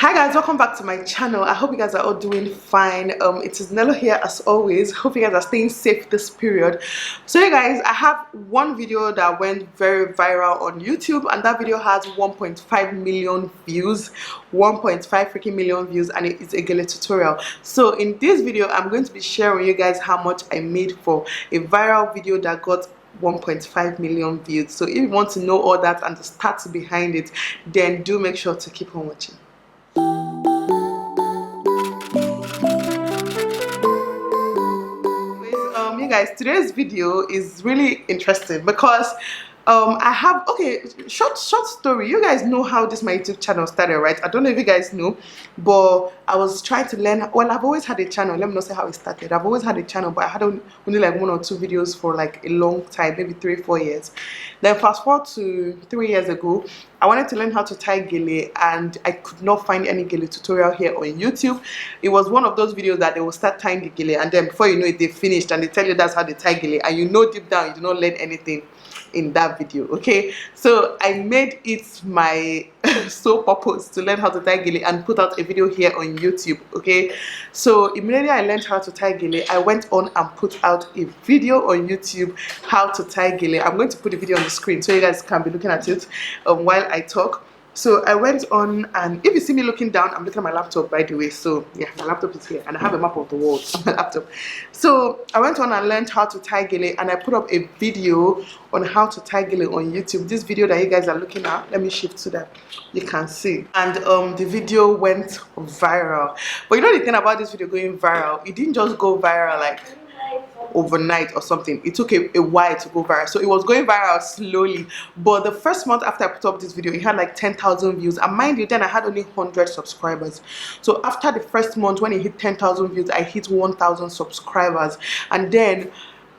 Hi guys, welcome back to my channel. I hope you guys are all doing fine. It is Nello here as always. Hope you guys are staying safe this period. So you guys, I have one video that went very viral on YouTube, and that video has 1.5 million views, 1.5 freaking million views, and it is a GELE tutorial. So in this video, I'm going to be sharing with you guys how much I made for a viral video that got 1.5 million views. So if you want to know all that and the stats behind it, then do make sure to keep on watching. You guys, today's video is really interesting because I have short story. You guys know how this my YouTube channel started, right? I don't know if you guys know, but I was trying to learn. Well, I've always had a channel. Let me not say how it started. I've always had a channel, but I had only like 1 or 2 videos for like a long time, maybe 3-4 years. Then fast forward to 3 years ago, I wanted to learn how to tie GELE, and I could not find any GELE tutorial here on YouTube. It was one of those videos that they will start tying the GELE, and then before you know it, they finished, and they tell you that's how they tie GELE, and you know deep down you do not learn anything in that video. Okay, so I made it my sole purpose to learn how to tie GELE and put out a video here on YouTube. Okay, so immediately I learned how to tie GELE, I went on and put out a video on YouTube how to tie GELE. I'm going to put the video on the screen so you guys can be looking at it while I talk. So I went on, and if you see me looking down, I'm looking at my laptop, by the way. So yeah, my laptop is here, and I have a map of the world on my laptop. So I went on and learned how to tie GELE, and I put up a video on how to tie GELE on YouTube. This video that you guys are looking at, let me shift so that you can see. And the video went viral. But you know the thing about this video going viral, it didn't just go viral like overnight or something. It took a while to go viral. So it was going viral slowly, but the first month after I put up this video, it had like 10,000 views, and mind you, then I had only 100 subscribers. So after the first month, when it hit 10,000 views, I hit 1,000 subscribers. And then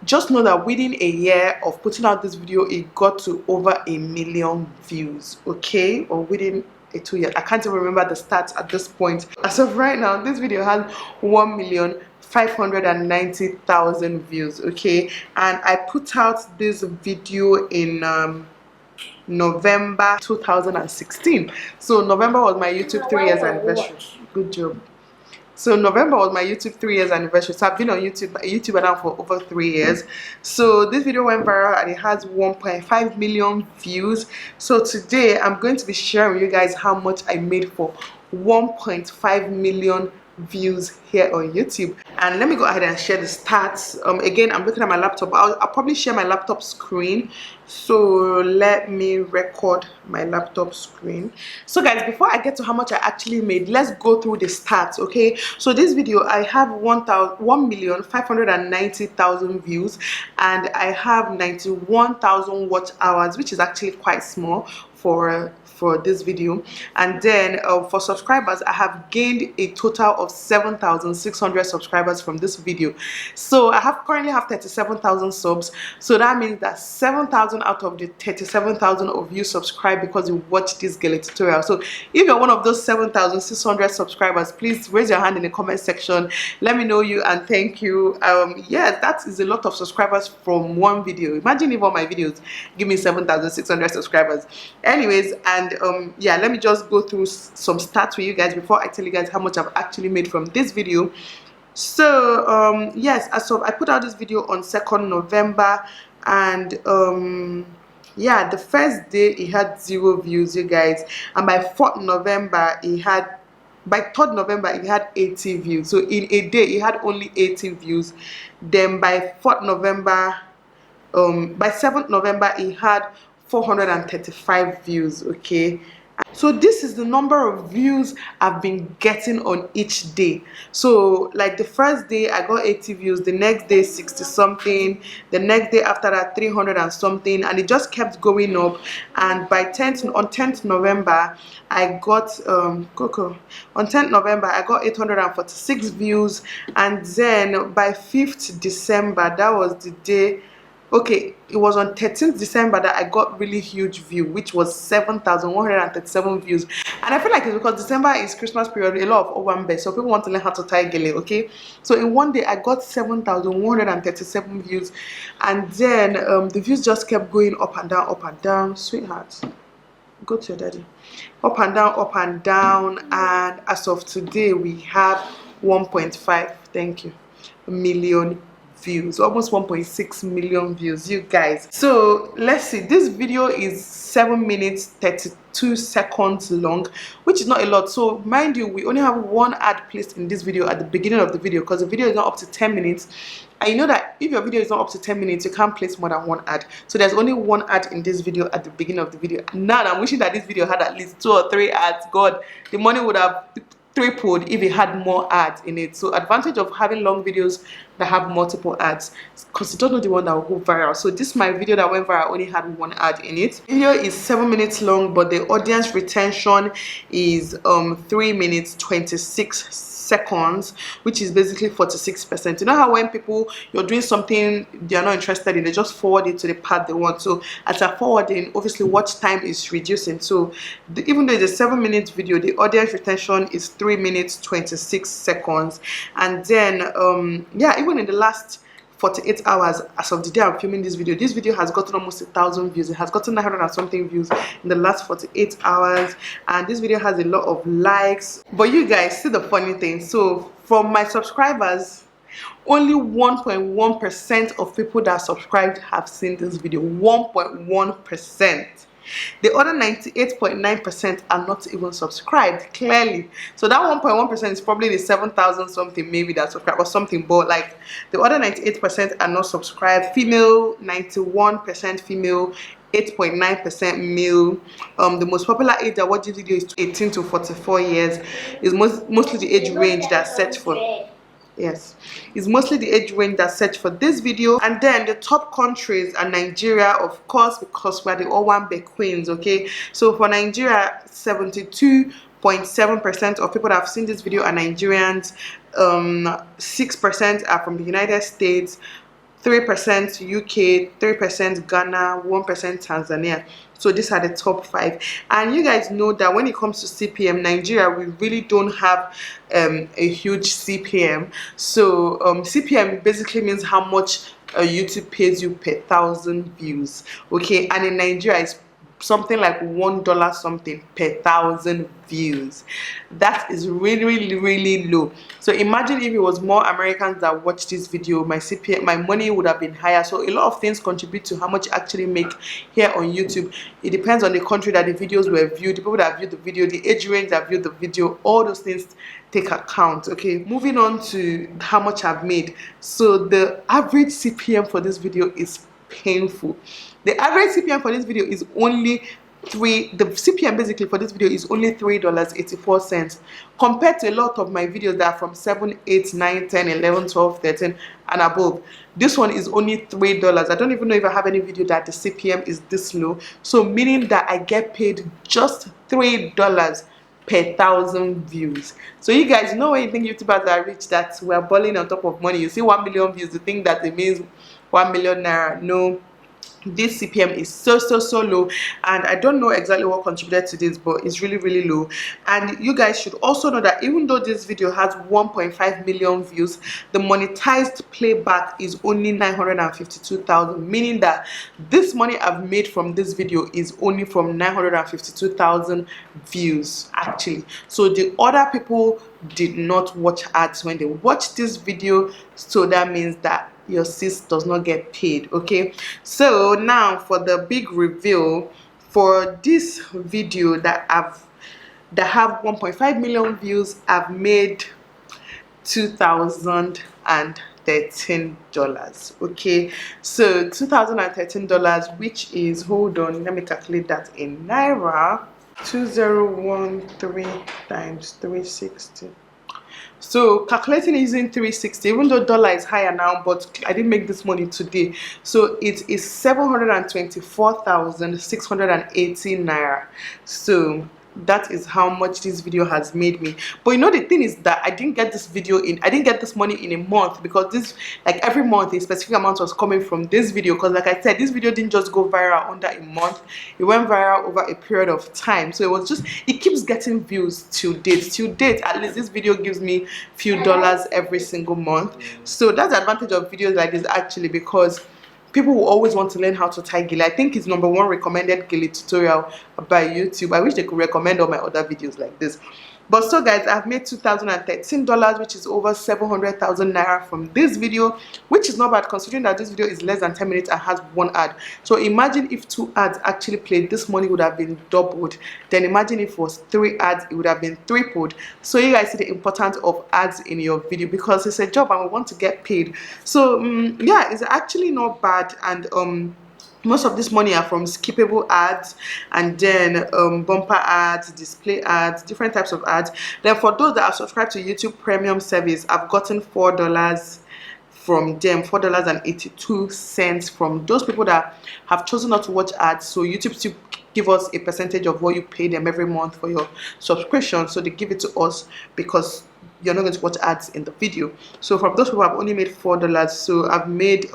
just know that within a year of putting out this video, it got to over 1 million views. Okay, or within 2 years, I can't even remember the stats at this point. As of right now, this video has 1,590,000 views. Okay, and I put out this video in November 2016. So November was my YouTube 3 years anniversary. Good job. So November was my YouTube 3 years anniversary. So I've been on YouTube now for over 3 years. So this video went viral and it has 1.5 million views. So today I'm going to be sharing with you guys how much I made for 1.5 million views here on YouTube. And let me go ahead and share the stats. Again, I'm looking at my laptop. I'll probably share my laptop screen, so let me record my laptop screen. So guys, before I get to how much I actually made, let's go through the stats. Okay, so this video I have 1,590,000 views, and I have 91,000 watch hours, which is actually quite small for this video. And then for subscribers, I have gained a total of 7,600 subscribers from this video. So I currently have 37,000 subs. So that means that 7,000 out of the 37,000 of you subscribe because you watched this GELE tutorial. So if you're one of those 7,600 subscribers, please raise your hand in the comment section. Let me know you and thank you. Yeah, that is a lot of subscribers from one video. Imagine if all my videos give me 7,600 subscribers. Anyways, and yeah, let me just go through some stats with you guys before I tell you guys how much I've actually made from this video. So yes, as of I put out this video on 2nd November, and yeah, the first day it had 0 views, you guys, and by 4th November it had, by 3rd November it had 80 views. So in a day it had only 80 views. Then by 4th November, by 7th November it had 435 views. Okay, so this is the number of views I've been getting on each day. So like the first day I got 80 views, the next day 60 something, the next day after that 300 and something, and it just kept going up. And by 10th November I got on 10th November I got 846 views. And then by 5th December, that was the day, okay, it was on 13th December that I got really huge view, which was 7,137 views. And I feel like it's because December is Christmas period, a lot of Owambe, so people want to learn how to tie GELE. Okay, so in one day I got 7,137 views, and then the views just kept going up and down, sweetheart. Go to your daddy. Up and down, and as of today we have 1.5, thank you, million views, almost 1.6 million views, you guys. So let's see, this video is 7 minutes 32 seconds long, which is not a lot. So mind you, we only have one ad placed in this video at the beginning of the video, because the video is not up to 10 minutes. And you know that if your video is not up to 10 minutes, you can't place more than one ad. So there's only one ad in this video at the beginning of the video. Now I'm wishing that this video had at least 2 or 3 ads. God, the money would have tripled if it had more ads in it. So advantage of having long videos that have multiple ads, because you don't know the one that will go viral. So this my video that went viral only had one ad in it. Video is 7 minutes long, but the audience retention is 3 minutes 26 seconds, which is basically 46%. You know how when people, you're doing something they're not interested in, they just forward it to the part they want. So as a forwarding, obviously watch time is reducing. So even though it's a 7 minute video, the audience retention is 3 minutes 26 seconds. And then yeah, even in the last 48 hours as of the day I'm filming this video has gotten almost 1,000 views. It has gotten 900 and something views in the last 48 hours, and this video has a lot of likes. But you guys see the funny thing, so from my subscribers, only 1.1% of people that subscribed have seen this video. 1.1%. The other 98.9% are not even subscribed, clearly. So that 1.1% is probably the 7,000 something maybe that subscribe or something, but like the other 98% are not subscribed. Female, 91% female, 8.9% male. The most popular age that watch this video is 18 to 44 years. Is mostly the age range that's set for. Yes, it's mostly the age range that search for this video. And then the top countries are Nigeria, of course, because we're the Owambe queens. Okay, so for Nigeria, 72.7% of people that have seen this video are Nigerians. 6% are from the United States, 3% UK, 3% Ghana, 1% Tanzania. So these are the top 5. And you guys know that when it comes to CPM, Nigeria, we really don't have a huge CPM. So CPM basically means how much YouTube pays you per 1,000 views. Okay, and in Nigeria it's something like $1 something per 1,000 views. That is really low. So imagine if it was more Americans that watched this video, my CPM, my money would have been higher. So a lot of things contribute to how much I actually make here on YouTube. It depends on the country that the videos were viewed, the people that viewed the video, the age range that viewed the video, all those things take account. Okay, moving on to how much I've made. So the average CPM for this video is painful. The average CPM for this video is only the CPM basically for this video is only $3.84, compared to a lot of my videos that are from 7, 8, 9, 10, 11, 12, 13 and above. This one is only $3. I don't even know if I have any video that the CPM is this low. So meaning that I get paid just $3 per 1,000 views. So you guys know when you think YouTubers are rich, that we're balling on top of money. You see 1 million views, you think that it means 1 million naira. No, this CPM is so low, and I don't know exactly what contributed to this, but it's really low. And you guys should also know that even though this video has 1.5 million views, the monetized playback is only 952,000, meaning that this money I've made from this video is only from 952,000 views actually. So the other people did not watch ads when they watched this video, so that means that your sis does not get paid. Okay, so now for the big reveal for this video that have 1.5 million views, I've made $2,013. Okay, so $2,013, which is, hold on, let me calculate that in naira. 2013 times 360. So calculating using 360, even though dollar is higher now, but I didn't make this money today, so it is 724,680 naira. So that is how much this video has made me. But you know, the thing is that I didn't get this money in a month, because this, like every month a specific amount was coming from this video, because like I said, this video didn't just go viral under a month, it went viral over a period of time. So it keeps getting views till date. At least this video gives me few dollars every single month. So that's the advantage of videos like this actually, because people will always want to learn how to tie gele. I think it's #1 recommended gele tutorial by YouTube. I wish they could recommend all my other videos like this. But so guys, I've made $2013, which is over 700,000 naira from this video, which is not bad considering that this video is less than 10 minutes and has one ad. So imagine if 2 ads actually played, this money would have been doubled. Then imagine if it was 3 ads, it would have been tripled. So you guys see the importance of ads in your video, because it's a job and we want to get paid. So yeah, it's actually not bad. And most of this money are from skippable ads, and then bumper ads, display ads, different types of ads. Then for those that are subscribed to YouTube Premium service, I've gotten $4 from them, $4.82 from those people that have chosen not to watch ads. So YouTube still give us a percentage of what you pay them every month for your subscription. So they give it to us because you're not going to watch ads in the video. So from those people, I've only made $4. So I've made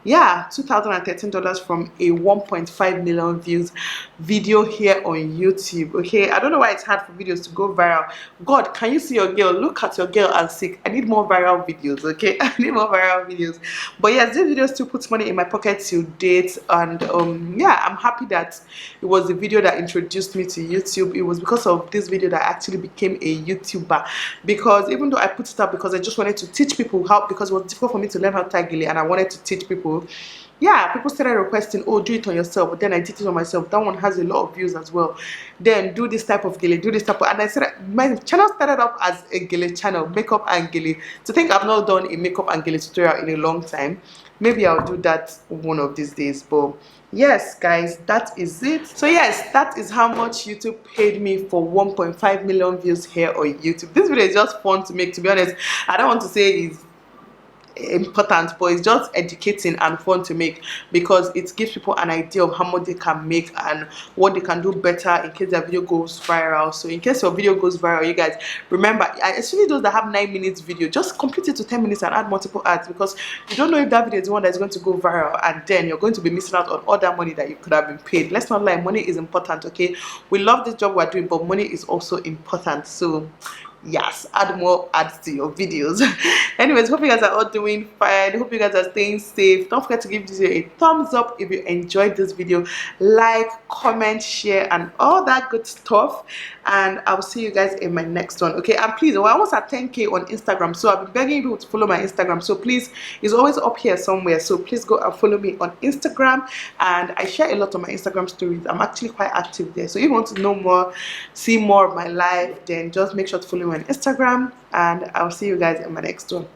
yeah, $2013 from a 1.5 million views video here on YouTube. Okay, I don't know why it's hard for videos to go viral. God, can you see your girl? Look at your girl and sick. I need more viral videos. Okay, I need more viral videos. But yes, this video still puts money in my pocket till date. And yeah, I'm happy that it was the video that introduced me to YouTube. It was because of this video that I actually became a YouTuber. Because even though I put it up because I just wanted to teach people how, because it was difficult for me to learn how to tie gele and I wanted to teach people. Yeah, people started requesting, oh, do it on yourself. But then I did it on myself. That one has a lot of views as well. Then do this type of gele, do this type of, and I said my channel started up as a gele channel, makeup and gele. To think I've not done a makeup and gele tutorial in a long time. Maybe I'll do that one of these days. But yes guys, that is it. So yes, that is how much YouTube paid me for 1.5 million views here on YouTube. This video is just fun to make, to be honest. I don't want to say it's important, but it's just educating and fun to make, because it gives people an idea of how much they can make and what they can do better in case their video goes viral. So in case your video goes viral, you guys remember, especially those that have 9 minutes video, just complete it to 10 minutes and add multiple ads, because you don't know if that video is the one that's going to go viral, and then you're going to be missing out on all that money that you could have been paid. Let's not lie, money is important. Okay, we love this job we're doing, but money is also important. So yes, add more ads to your videos. Anyways, hope you guys are all doing fine. Hope you guys are staying safe. Don't forget to give this video a thumbs up if you enjoyed this video. Like, comment, share, and all that good stuff. And I will see you guys in my next one. Okay, and please, we're almost at 10K on Instagram, so I've been begging people to follow my Instagram. So please, it's always up here somewhere, so please go and follow me on Instagram. And I share a lot on my Instagram stories. I'm actually quite active there, so if you want to know more, see more of my life, then just make sure to follow me on Instagram. And I'll see you guys in my next one.